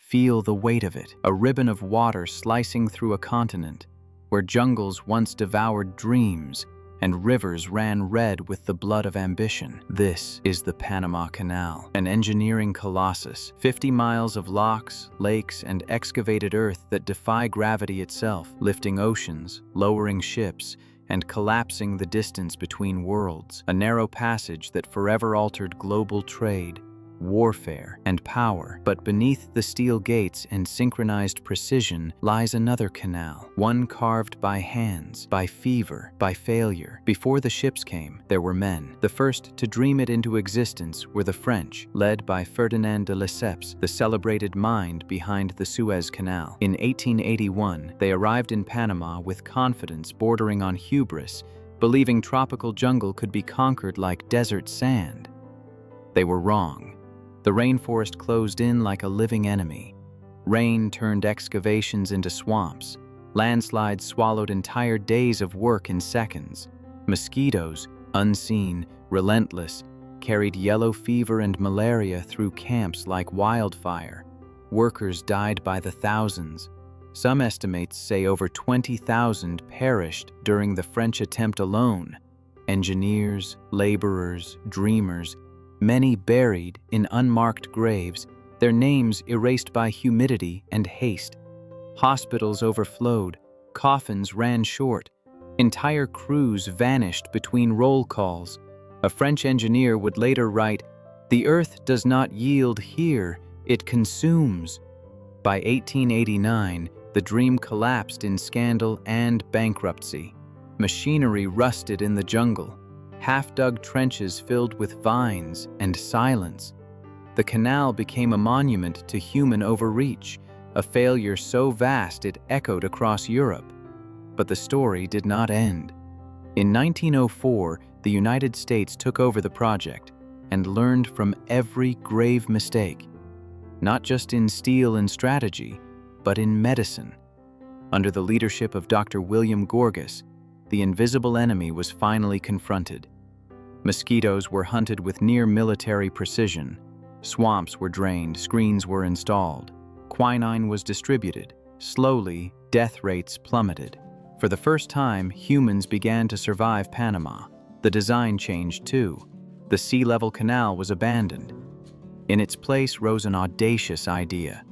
Feel the weight of it, a ribbon of water slicing through a continent, where jungles once devoured dreams and rivers ran red with the blood of ambition. This is the Panama Canal, an engineering colossus, 50 miles of locks, lakes, and excavated earth that defy gravity itself, lifting oceans, lowering ships, and collapsing the distance between worlds, a narrow passage that forever altered global trade, warfare, and power. But beneath the steel gates and synchronized precision lies another canal, one carved by hands, by fever, by failure. Before the ships came, there were men. The first to dream it into existence were the French, led by Ferdinand de Lesseps, the celebrated mind behind the Suez Canal. In 1881, they arrived in Panama with confidence bordering on hubris, believing tropical jungle could be conquered like desert sand. They were wrong. The rainforest closed in like a living enemy. Rain turned excavations into swamps. Landslides swallowed entire days of work in seconds. Mosquitoes, unseen, relentless, carried yellow fever and malaria through camps like wildfire. Workers died by the thousands. Some estimates say over 20,000 perished during the French attempt alone. Engineers, laborers, dreamers, many buried in unmarked graves, their names erased by humidity and haste. Hospitals overflowed, coffins ran short, entire crews vanished between roll calls. A French engineer would later write, "The earth does not yield here, it consumes." By 1889, the dream collapsed in scandal and bankruptcy. Machinery rusted in the jungle. Half-dug trenches filled with vines and silence. The canal became a monument to human overreach, a failure so vast it echoed across Europe. But the story did not end. In 1904, the United States took over the project and learned from every grave mistake, not just in steel and strategy, but in medicine. Under the leadership of Dr. William Gorgas, the invisible enemy was finally confronted. Mosquitoes were hunted with near-military precision. Swamps were drained, screens were installed. Quinine was distributed. Slowly, death rates plummeted. For the first time, humans began to survive Panama. The design changed too. The sea-level canal was abandoned. In its place rose an audacious idea: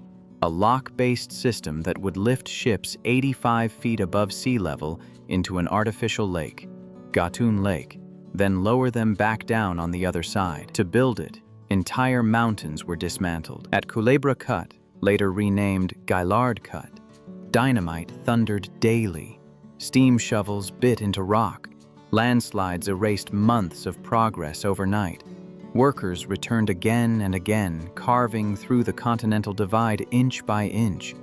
a lock-based system that would lift ships 85 feet above sea level into an artificial lake, Gatun Lake, then lower them back down on the other side. To build it, entire mountains were dismantled. At Culebra Cut, later renamed Gatun Cut, dynamite thundered daily. Steam shovels bit into rock. Landslides erased months of progress overnight. Workers returned again and again, carving through the continental divide inch by inch.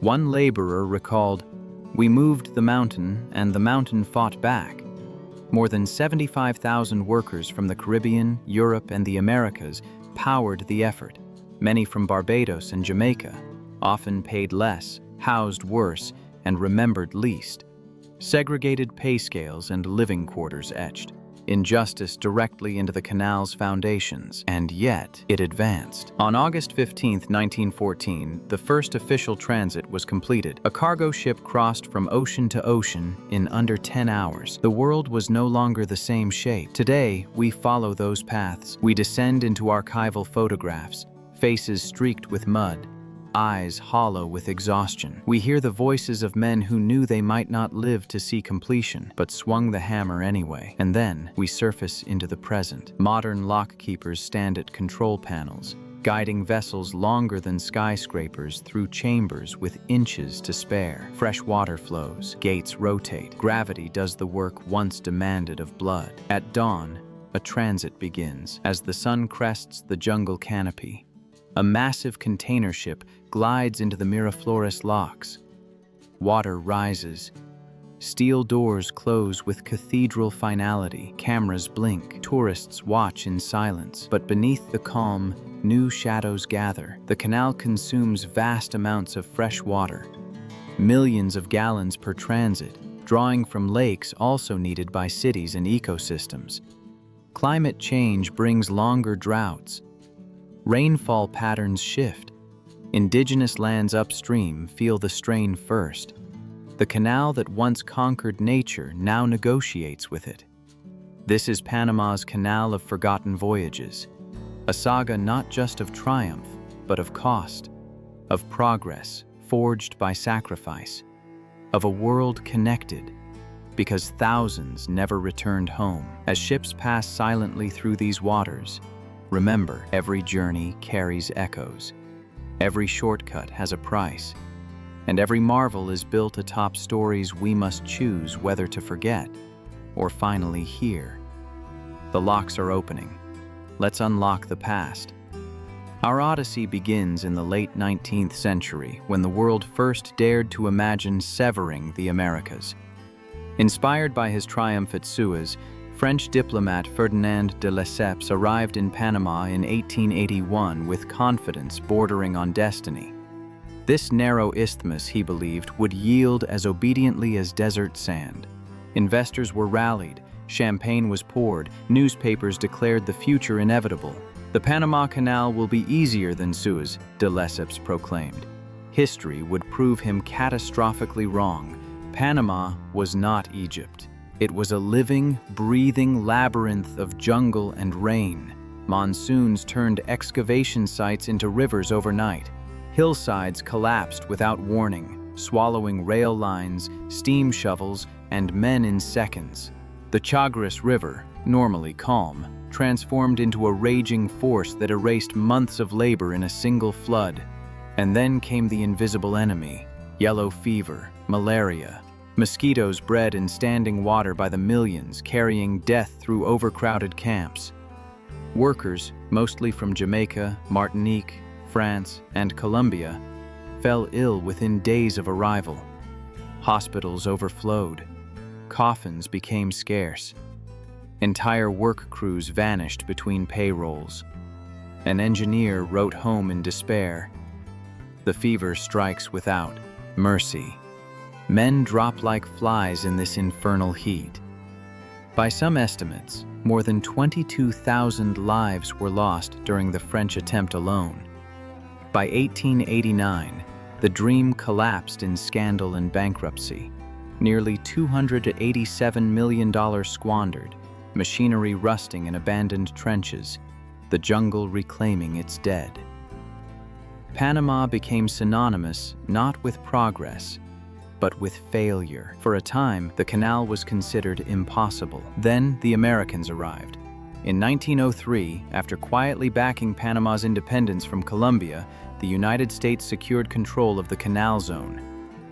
One laborer recalled, "We moved the mountain, and the mountain fought back." More than 75,000 workers from the Caribbean, Europe, and the Americas powered the effort, many from Barbados and Jamaica, often paid less, housed worse, and remembered least. Segregated pay scales and living quarters etched. Injustice directly into the canal's foundations, and yet it advanced. On August 15, 1914, the first official transit was completed. A cargo ship crossed from ocean to ocean in under 10 hours. The world was no longer the same shape. Today, we follow those paths. We descend into archival photographs, faces streaked with mud, eyes hollow with exhaustion. We hear the voices of men who knew they might not live to see completion, but swung the hammer anyway. And then we surface into the present. Modern lock keepers stand at control panels, guiding vessels longer than skyscrapers through chambers with inches to spare. Fresh water flows, gates rotate. Gravity does the work once demanded of blood. At dawn, a transit begins. As the sun crests the jungle canopy, a massive container ship glides into the Miraflores locks. Water rises. Steel doors close with cathedral finality. Cameras blink. Tourists watch in silence. But beneath the calm, new shadows gather. The canal consumes vast amounts of fresh water, millions of gallons per transit, drawing from lakes also needed by cities and ecosystems. Climate change brings longer droughts. Rainfall patterns shift. Indigenous lands upstream feel the strain first. The canal that once conquered nature now negotiates with it. This is Panama's Canal of Forgotten Voyages, a saga not just of triumph, but of cost, of progress forged by sacrifice, of a world connected because thousands never returned home. As ships pass silently through these waters, remember, every journey carries echoes. Every shortcut has a price, and every marvel is built atop stories we must choose whether to forget or finally hear. The locks are opening. Let's unlock the past. Our odyssey begins in the late 19th century when the world first dared to imagine severing the Americas. Inspired by his triumph at Suez, French diplomat Ferdinand de Lesseps arrived in Panama in 1881 with confidence bordering on destiny. This narrow isthmus, he believed, would yield as obediently as desert sand. Investors were rallied, champagne was poured, newspapers declared the future inevitable. The Panama Canal will be easier than Suez, de Lesseps proclaimed. History would prove him catastrophically wrong. Panama was not Egypt. It was a living, breathing labyrinth of jungle and rain. Monsoons turned excavation sites into rivers overnight. Hillsides collapsed without warning, swallowing rail lines, steam shovels, and men in seconds. The Chagres River, normally calm, transformed into a raging force that erased months of labor in a single flood. And then came the invisible enemy: yellow fever, malaria. Mosquitoes bred in standing water by the millions, carrying death through overcrowded camps. Workers, mostly from Jamaica, Martinique, France, and Colombia, fell ill within days of arrival. Hospitals overflowed. Coffins became scarce. Entire work crews vanished between payrolls. An engineer wrote home in despair. The fever strikes without mercy. Men drop like flies in this infernal heat. By some estimates, more than 22,000 lives were lost during the French attempt alone. By 1889, the dream collapsed in scandal and bankruptcy. Nearly $287 million squandered, machinery rusting in abandoned trenches, the jungle reclaiming its dead. Panama became synonymous not with progress, but with failure. For a time, the canal was considered impossible. Then the Americans arrived. In 1903, after quietly backing Panama's independence from Colombia, the United States secured control of the canal zone.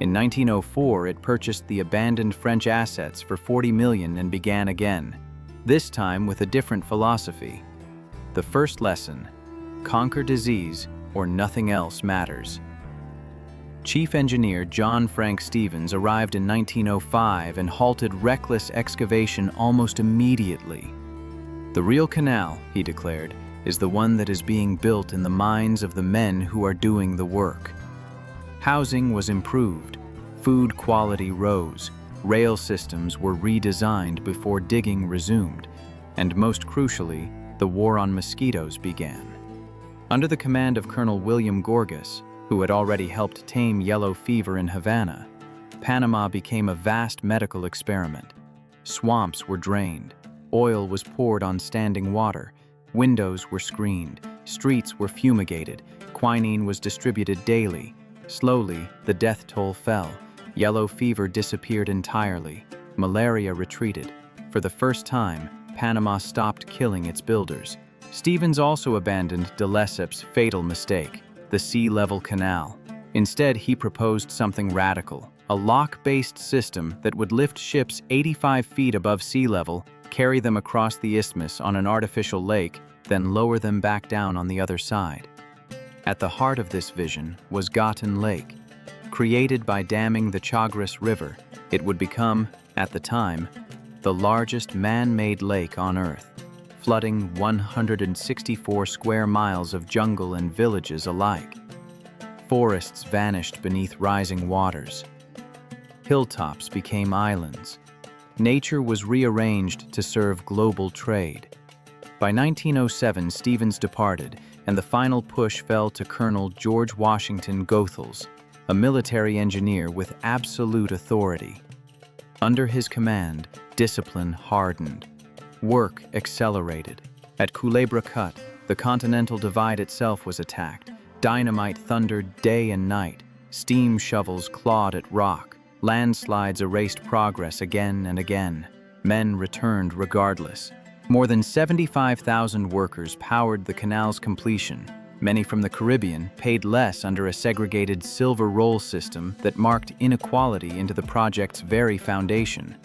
In 1904, it purchased the abandoned French assets for $40 million and began again, this time with a different philosophy. The first lesson: conquer disease or nothing else matters. Chief Engineer John Frank Stevens arrived in 1905 and halted reckless excavation almost immediately. The real canal, he declared, is the one that is being built in the minds of the men who are doing the work. Housing was improved, food quality rose, rail systems were redesigned before digging resumed, and most crucially, the war on mosquitoes began. Under the command of Colonel William Gorgas, who had already helped tame yellow fever in Havana, Panama became a vast medical experiment. Swamps were drained, oil was poured on standing water, windows were screened, streets were fumigated, quinine was distributed daily. Slowly, the death toll fell. Yellow fever disappeared entirely. Malaria retreated. For the first time, Panama stopped killing its builders. Stevens also abandoned de Lesseps' fatal mistake: the sea-level canal. Instead, he proposed something radical: a lock-based system that would lift ships 85 feet above sea level, carry them across the isthmus on an artificial lake, then lower them back down on the other side. At the heart of this vision was Gatun Lake. Created by damming the Chagres River, it would become, at the time, the largest man-made lake on Earth, flooding 164 square miles of jungle and villages alike. Forests vanished beneath rising waters. Hilltops became islands. Nature was rearranged to serve global trade. By 1907, Stevens departed, and the final push fell to Colonel George Washington Goethals, a military engineer with absolute authority. Under his command, discipline hardened. Work accelerated. At Culebra Cut, the Continental Divide itself was attacked. Dynamite thundered day and night. Steam shovels clawed at rock. Landslides erased progress again and again. Men returned regardless. More than 75,000 workers powered the canal's completion. Many from the Caribbean paid less under a segregated silver roll system that marked inequality into the project's very foundation.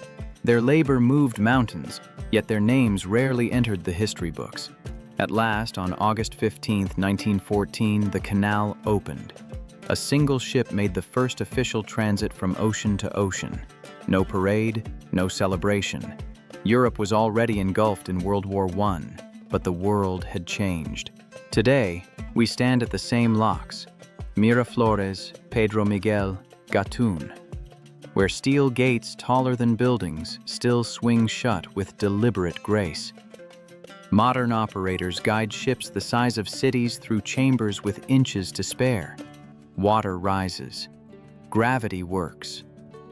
Their labor moved mountains, yet their names rarely entered the history books. At last, on August 15, 1914, the canal opened. A single ship made the first official transit from ocean to ocean. No parade, no celebration. Europe was already engulfed in World War I, but the world had changed. Today, we stand at the same locks, Miraflores, Pedro Miguel, Gatun, where steel gates taller than buildings still swing shut with deliberate grace. Modern operators guide ships the size of cities through chambers with inches to spare. Water rises. Gravity works.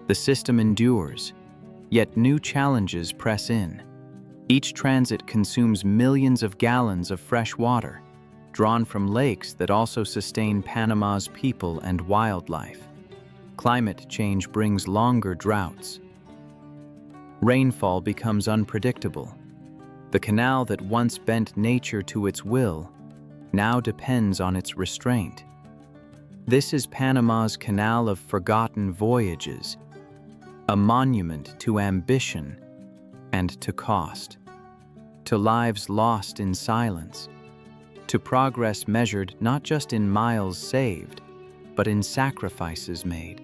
The system endures. Yet new challenges press in. Each transit consumes millions of gallons of fresh water, drawn from lakes that also sustain Panama's people and wildlife. Climate change brings longer droughts. Rainfall becomes unpredictable. The canal that once bent nature to its will now depends on its restraint. This is Panama's Canal of Forgotten Voyages, a monument to ambition and to cost, to lives lost in silence, to progress measured not just in miles saved, but in sacrifices made.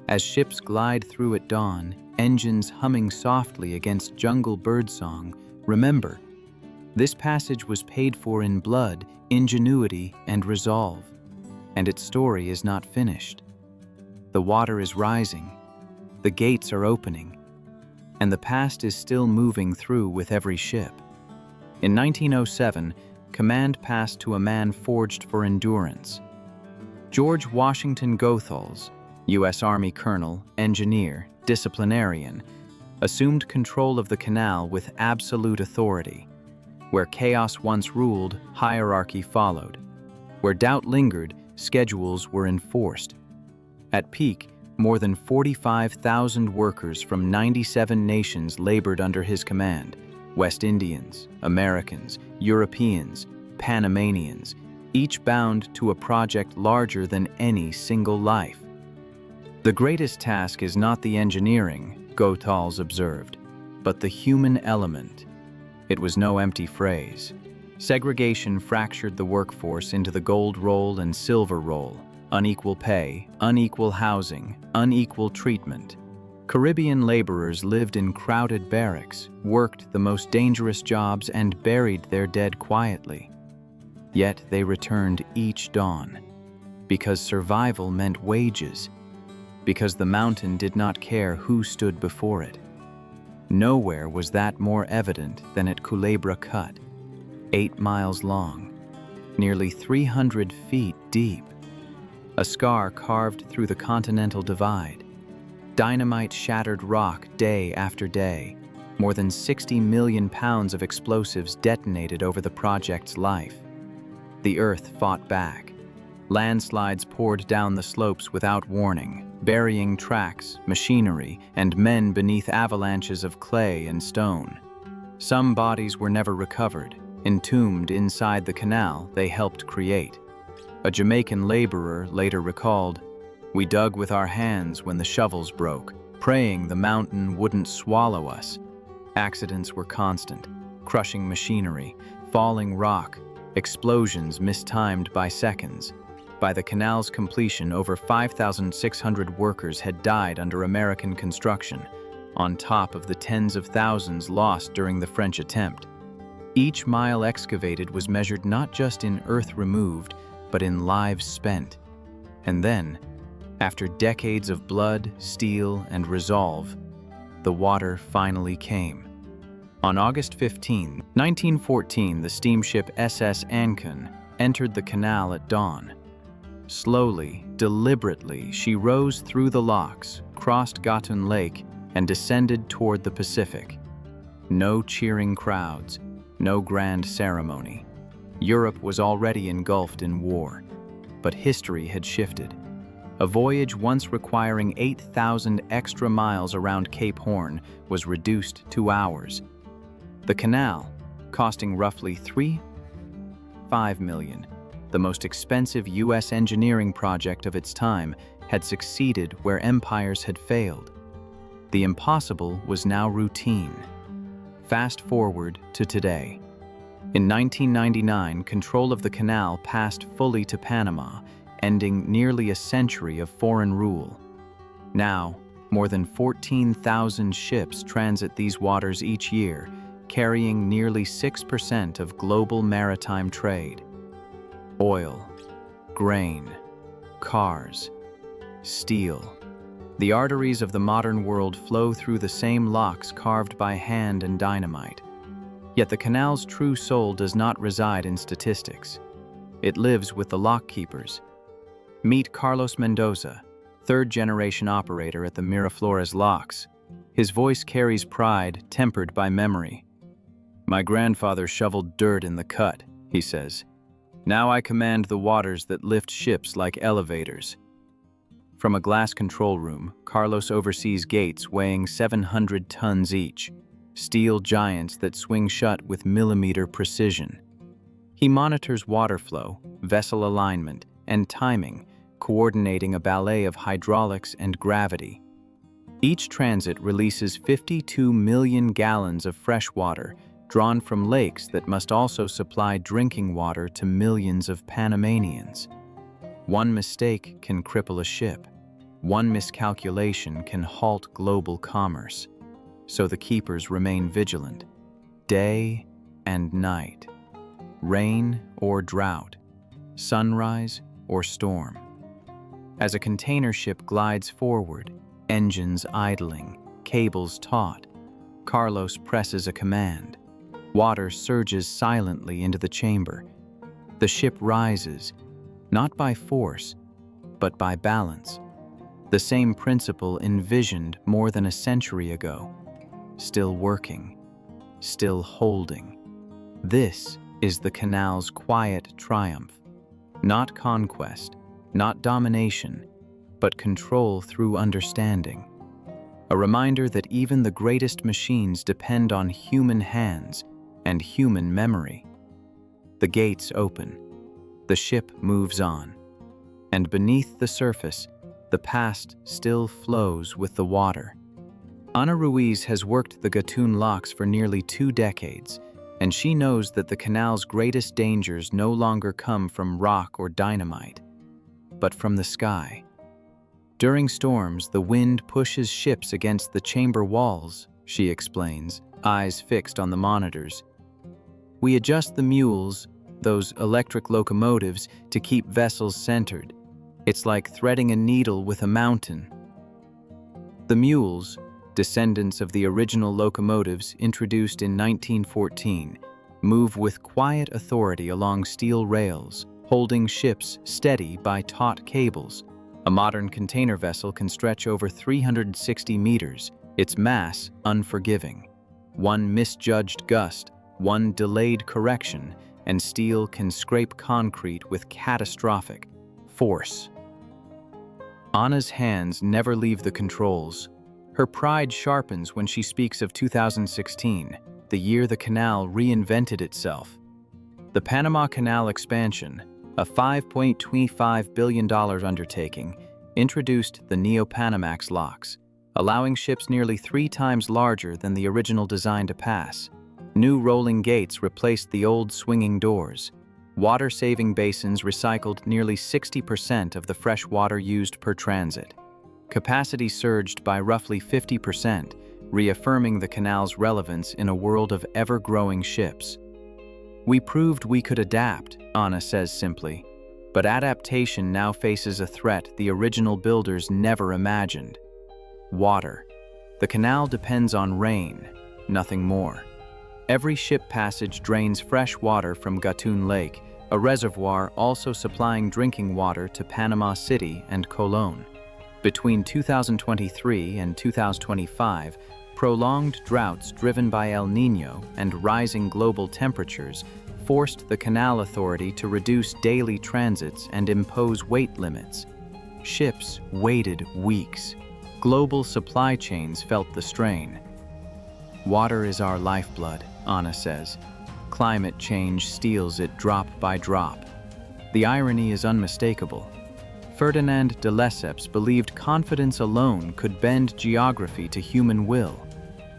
As ships glide through at dawn, engines humming softly against jungle birdsong, remember, this passage was paid for in blood, ingenuity, and resolve, and its story is not finished. The water is rising, the gates are opening, and the past is still moving through with every ship. In 1907, command passed to a man forged for endurance. George Washington Goethals, U.S. Army colonel, engineer, disciplinarian, assumed control of the canal with absolute authority. Where chaos once ruled, hierarchy followed. Where doubt lingered, schedules were enforced. At peak, more than 45,000 workers from 97 nations labored under his command. West Indians, Americans, Europeans, Panamanians, each bound to a project larger than any single life. The greatest task is not the engineering, Goethals observed, but the human element. It was no empty phrase. Segregation fractured the workforce into the gold roll and silver roll, unequal pay, unequal housing, unequal treatment. Caribbean laborers lived in crowded barracks, worked the most dangerous jobs, and buried their dead quietly. Yet they returned each dawn, because survival meant wages, because the mountain did not care who stood before it. Nowhere was that more evident than at Culebra Cut, 8 miles long, nearly 300 feet deep. A scar carved through the continental divide. Dynamite shattered rock day after day. More than 60 million pounds of explosives detonated over the project's life. The earth fought back. Landslides poured down the slopes without warning, burying tracks, machinery, and men beneath avalanches of clay and stone. Some bodies were never recovered. Entombed inside the canal they helped create. A Jamaican laborer later recalled, "We dug with our hands when the shovels broke, praying the mountain wouldn't swallow us." Accidents were constant, crushing machinery, falling rock, explosions mistimed by seconds. By the canal's completion, over 5,600 workers had died under American construction, on top of the tens of thousands lost during the French attempt. Each mile excavated was measured not just in earth removed, but in lives spent. And then, after decades of blood, steel, and resolve, the water finally came. On August 15, 1914, the steamship SS Ancon, entered the canal at dawn. Slowly, deliberately, she rose through the locks, crossed Gatun Lake, and descended toward the Pacific. No cheering crowds, no grand ceremony. Europe was already engulfed in war, but history had shifted. A voyage once requiring 8,000 extra miles around Cape Horn was reduced to hours. The canal, costing roughly $3.5 million, the most expensive U.S. engineering project of its time, had succeeded where empires had failed. The impossible was now routine. Fast forward to today. In 1999, control of the canal passed fully to Panama, ending nearly a century of foreign rule. Now, more than 14,000 ships transit these waters each year, carrying nearly 6% of global maritime trade. Oil, grain, cars, steel. The arteries of the modern world flow through the same locks carved by hand and dynamite. Yet the canal's true soul does not reside in statistics. It lives with the lock keepers. Meet Carlos Mendoza, third-generation operator at the Miraflores locks. His voice carries pride tempered by memory. "My grandfather shoveled dirt in the cut," he says. "Now I command the waters that lift ships like elevators." From a glass control room, Carlos oversees gates weighing 700 tons each, steel giants that swing shut with millimeter precision. He monitors water flow, vessel alignment, and timing, coordinating a ballet of hydraulics and gravity. Each transit releases 52 million gallons of fresh water, drawn from lakes that must also supply drinking water to millions of Panamanians. One mistake can cripple a ship. One miscalculation can halt global commerce. So the keepers remain vigilant, day and night, rain or drought, sunrise or storm. As a container ship glides forward, engines idling, cables taut, Carlos presses a command. Water surges silently into the chamber. The ship rises, not by force, but by balance. The same principle envisioned more than a century ago. Still working, still holding. This is the canal's quiet triumph. Not conquest, not domination, but control through understanding. A reminder that even the greatest machines depend on human hands and human memory. The gates open. The ship moves on. And beneath the surface, the past still flows with the water. Ana Ruiz has worked the Gatun locks for nearly 2 decades, and she knows that the canal's greatest dangers no longer come from rock or dynamite, but from the sky. During storms, the wind pushes ships against the chamber walls, she explains, eyes fixed on the monitors. We adjust the mules, those electric locomotives, to keep vessels centered. It's like threading a needle with a mountain. The mules, descendants of the original locomotives introduced in 1914, move with quiet authority along steel rails, holding ships steady by taut cables. A modern container vessel can stretch over 360 meters, its mass unforgiving. One misjudged gust, one delayed correction, and steel can scrape concrete with catastrophic force. Ana's hands never leave the controls. Her pride sharpens when she speaks of 2016, the year the canal reinvented itself. The Panama Canal expansion, a $5.25 billion undertaking, introduced the Neo-Panamax locks, allowing ships nearly 3 times larger than the original design to pass. New rolling gates replaced the old swinging doors. Water-saving basins recycled nearly 60% of the fresh water used per transit. Capacity surged by roughly 50%, reaffirming the canal's relevance in a world of ever-growing ships. We proved we could adapt, Ana says simply, but adaptation now faces a threat the original builders never imagined. Water. The canal depends on rain, nothing more. Every ship passage drains fresh water from Gatun Lake, a reservoir also supplying drinking water to Panama City and Colón. Between 2023 and 2025, prolonged droughts driven by El Niño and rising global temperatures forced the Canal Authority to reduce daily transits and impose weight limits. Ships waited weeks. Global supply chains felt the strain. Water is our lifeblood, Anna says. Climate change steals it drop by drop. The irony is unmistakable. Ferdinand de Lesseps believed confidence alone could bend geography to human will.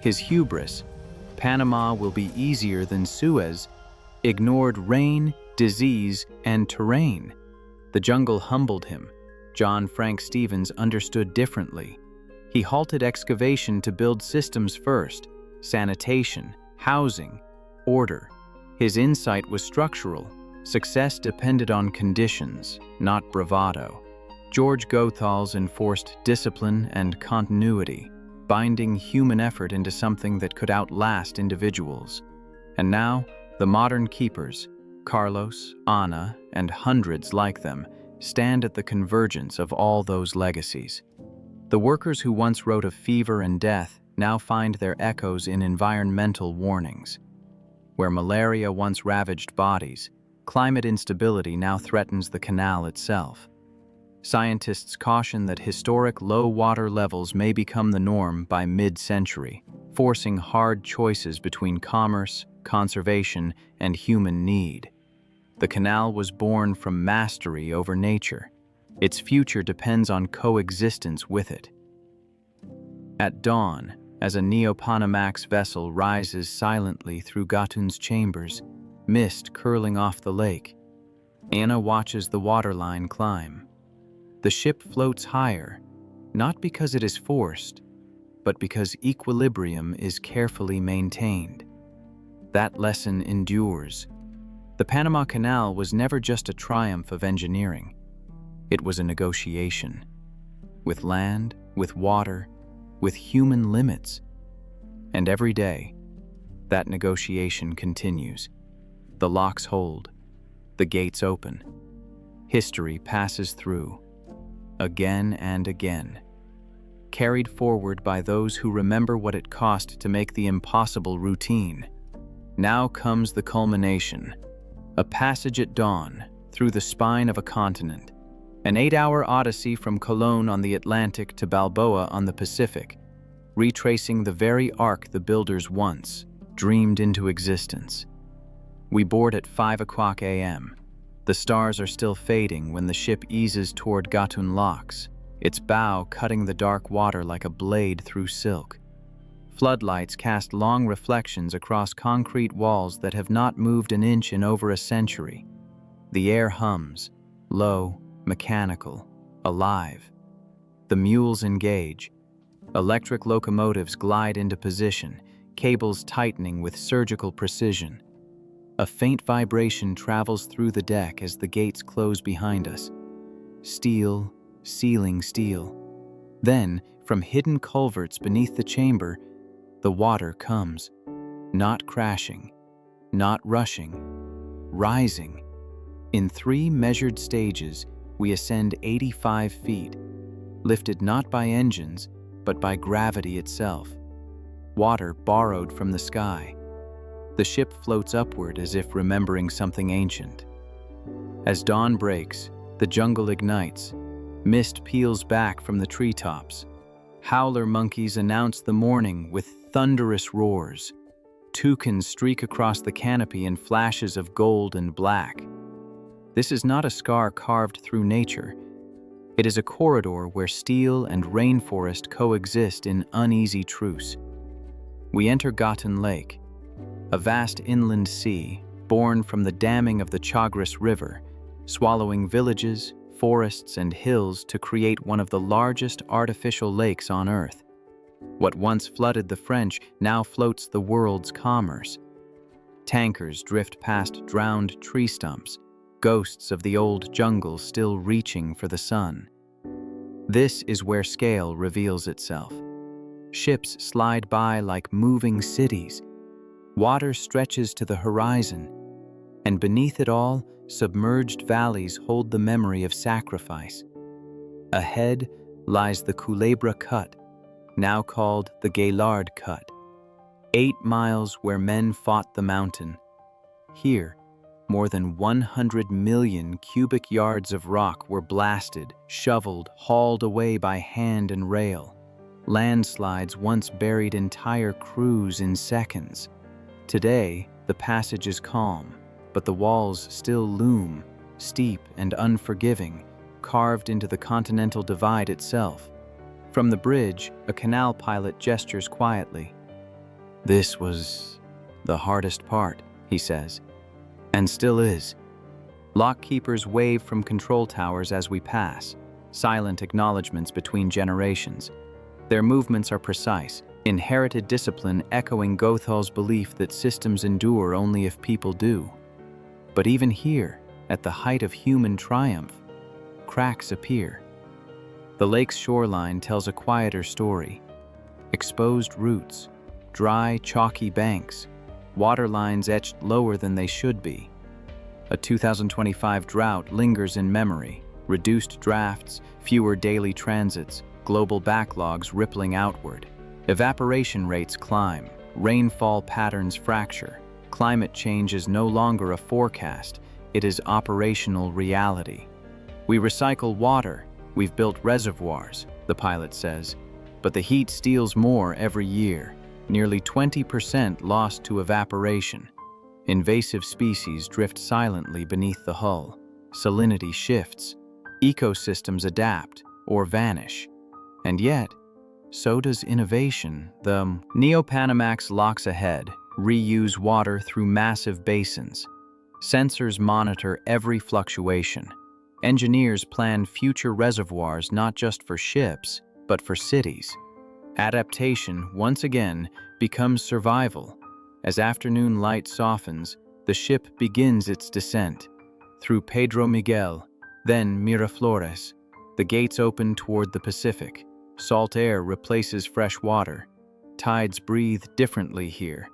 His hubris, Panama will be easier than Suez, ignored rain, disease, and terrain. The jungle humbled him. John Frank Stevens understood differently. He halted excavation to build systems first: sanitation, housing, order. His insight was structural. Success depended on conditions, not bravado. George Gothal's enforced discipline and continuity, binding human effort into something that could outlast individuals. And now, the modern keepers, Carlos, Anna, and hundreds like them, stand at the convergence of all those legacies. The workers who once wrote of fever and death now find their echoes in environmental warnings. Where malaria once ravaged bodies, climate instability now threatens the canal itself. Scientists caution that historic low water levels may become the norm by mid-century, forcing hard choices between commerce, conservation, and human need. The canal was born from mastery over nature. Its future depends on coexistence with it. At dawn, as a Neo-Panamax vessel rises silently through Gatun's chambers, mist curling off the lake, Anna watches the waterline climb. The ship floats higher, not because it is forced, but because equilibrium is carefully maintained. That lesson endures. The Panama Canal was never just a triumph of engineering. It was a negotiation. With land, with water, with human limits. And every day, that negotiation continues. The locks hold. The gates open. History passes through. Again and again. Carried forward by those who remember what it cost to make the impossible routine. Now comes the culmination. A passage at dawn through the spine of a continent. An 8-hour odyssey from Colón on the Atlantic to Balboa on the Pacific, retracing the very arc the builders once dreamed into existence. We board at 5 a.m. The stars are still fading when the ship eases toward Gatun Lake, its bow cutting the dark water like a blade through silk. Floodlights cast long reflections across concrete walls that have not moved an inch in over a century. The air hums, low, mechanical, alive. The mules engage. Electric locomotives glide into position, cables tightening with surgical precision. A faint vibration travels through the deck as the gates close behind us. Steel, sealing steel. Then, from hidden culverts beneath the chamber, the water comes. Not crashing, not rushing, rising. In 3 measured stages, we ascend 85 feet, lifted not by engines, but by gravity itself. Water borrowed from the sky. The ship floats upward as if remembering something ancient. As dawn breaks, the jungle ignites. Mist peels back from the treetops. Howler monkeys announce the morning with thunderous roars. Toucans streak across the canopy in flashes of gold and black. This is not a scar carved through nature. It is a corridor where steel and rainforest coexist in uneasy truce. We enter Gatun Lake, a vast inland sea born from the damming of the Chagres River, swallowing villages, forests, and hills to create one of the largest artificial lakes on Earth. What once flooded the French now floats the world's commerce. Tankers drift past drowned tree stumps, ghosts of the old jungle still reaching for the sun. This is where scale reveals itself. Ships slide by like moving cities. Water stretches to the horizon. And beneath it all, submerged valleys hold the memory of sacrifice. Ahead lies the Culebra Cut, now called the Gatun Cut, 8 miles where men fought the mountain. Here, more than 100 million cubic yards of rock were blasted, shoveled, hauled away by hand and rail. Landslides once buried entire crews in seconds. Today, the passage is calm, but the walls still loom, steep and unforgiving, carved into the continental divide itself. From the bridge, a canal pilot gestures quietly. "This was the hardest part," he says, "and still is." Lockkeepers wave from control towers as we pass, silent acknowledgments between generations. Their movements are precise, inherited discipline echoing Gothal's belief that systems endure only if people do. But even here, at the height of human triumph, cracks appear. The lake's shoreline tells a quieter story. Exposed roots, dry, chalky banks, water lines etched lower than they should be. A 2025 drought lingers in memory, reduced drafts, fewer daily transits, global backlogs rippling outward. Evaporation rates climb, rainfall patterns fracture. Climate change is no longer a forecast, it is operational reality. "We recycle water, we've built reservoirs," the pilot says, "but the heat steals more every year, nearly 20% lost to evaporation." Invasive species drift silently beneath the hull. Salinity shifts. Ecosystems adapt or vanish. And yet, so does innovation. The Neo-Panamax locks ahead, reuse water through massive basins. Sensors monitor every fluctuation. Engineers plan future reservoirs not just for ships, but for cities. Adaptation, once again, becomes survival. As afternoon light softens, the ship begins its descent. Through Pedro Miguel, then Miraflores, the gates open toward the Pacific. Salt air replaces fresh water. Tides breathe differently here.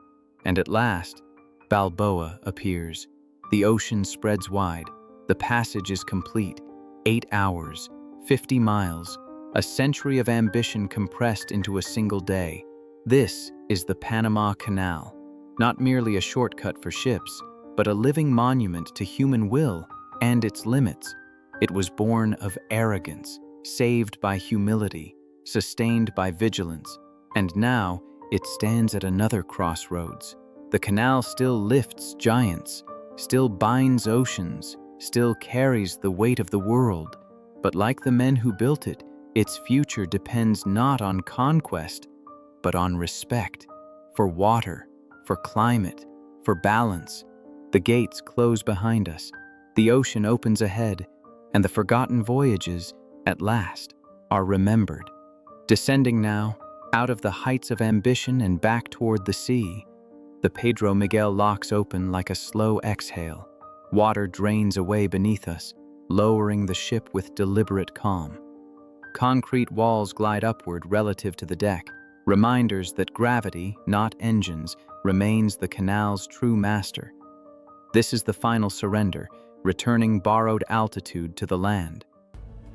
And at last, Balboa appears. The ocean spreads wide. The passage is complete. 8 hours, 50 miles, a century of ambition compressed into a single day. This is the Panama Canal. Not merely a shortcut for ships, but a living monument to human will and its limits. It was born of arrogance, saved by humility, sustained by vigilance, and now it stands at another crossroads. The canal still lifts giants, still binds oceans, still carries the weight of the world. But like the men who built it, its future depends not on conquest, but on respect, for water, for climate, for balance. The gates close behind us, the ocean opens ahead, and the forgotten voyages, at last, are remembered. Descending now, out of the heights of ambition and back toward the sea, the Pedro Miguel locks open like a slow exhale. Water drains away beneath us, lowering the ship with deliberate calm. Concrete walls glide upward relative to the deck, reminders that gravity, not engines, remains the canal's true master. This is the final surrender, returning borrowed altitude to the land.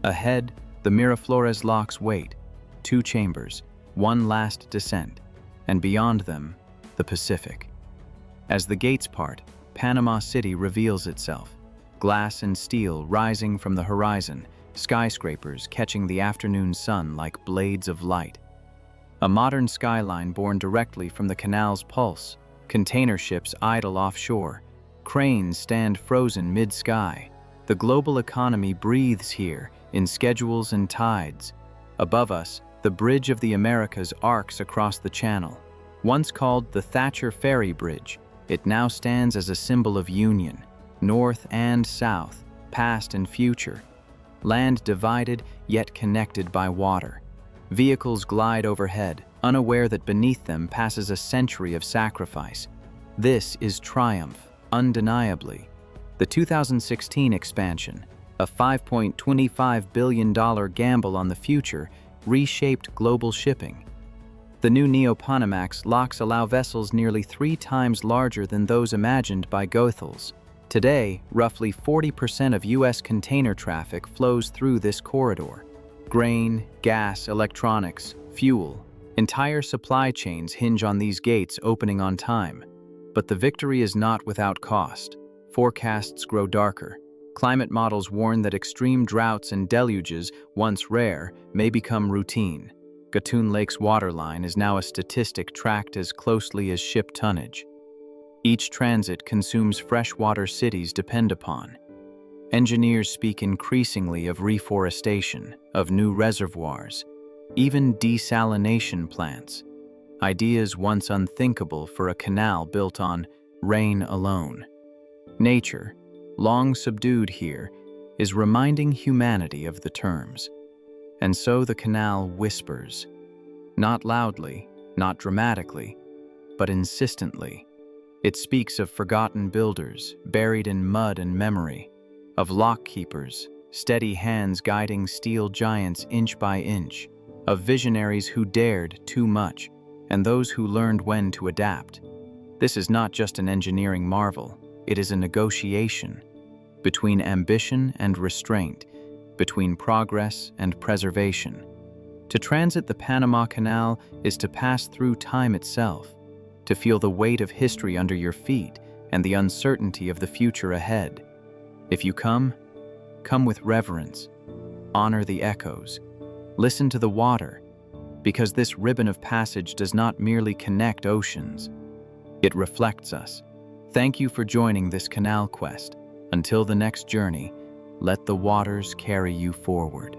Ahead, the Miraflores locks wait, 2 chambers, one last descent, and beyond them, the Pacific. As the gates part, Panama City reveals itself, glass and steel rising from the horizon, skyscrapers catching the afternoon sun like blades of light. A modern skyline born directly from the canal's pulse, container ships idle offshore, cranes stand frozen mid-sky. The global economy breathes here in schedules and tides. Above us, the Bridge of the Americas arcs across the channel. Once called the Thatcher Ferry Bridge, it now stands as a symbol of union, north and south, past and future. Land divided yet connected by water. Vehicles glide overhead, unaware that beneath them passes a century of sacrifice. This is triumph, undeniably. The 2016 expansion, a $5.25 billion gamble on the future, reshaped global shipping. The new Neo-Panamax locks allow vessels nearly 3 times larger than those imagined by Goethals. Today, roughly 40% of U.S. container traffic flows through this corridor. Grain, gas, electronics, fuel. Entire supply chains hinge on these gates opening on time. But the victory is not without cost. Forecasts grow darker. Climate models warn that extreme droughts and deluges, once rare, may become routine. Gatun Lake's waterline is now a statistic tracked as closely as ship tonnage. Each transit consumes freshwater cities depend upon. Engineers speak increasingly of reforestation, of new reservoirs, even desalination plants, ideas once unthinkable for a canal built on rain alone. Nature, long subdued here, is reminding humanity of the terms. And so the canal whispers, not loudly, not dramatically, but insistently. It speaks of forgotten builders, buried in mud and memory, of lock keepers, steady hands guiding steel giants inch by inch, of visionaries who dared too much, and those who learned when to adapt. This is not just an engineering marvel, it is a negotiation between ambition and restraint, between progress and preservation. To transit the Panama Canal is to pass through time itself, to feel the weight of history under your feet and the uncertainty of the future ahead. If you come with reverence, honor the echoes, listen to the water, because this ribbon of passage does not merely connect oceans, it reflects us. Thank you for joining this canal quest. Until the next journey, let the waters carry you forward.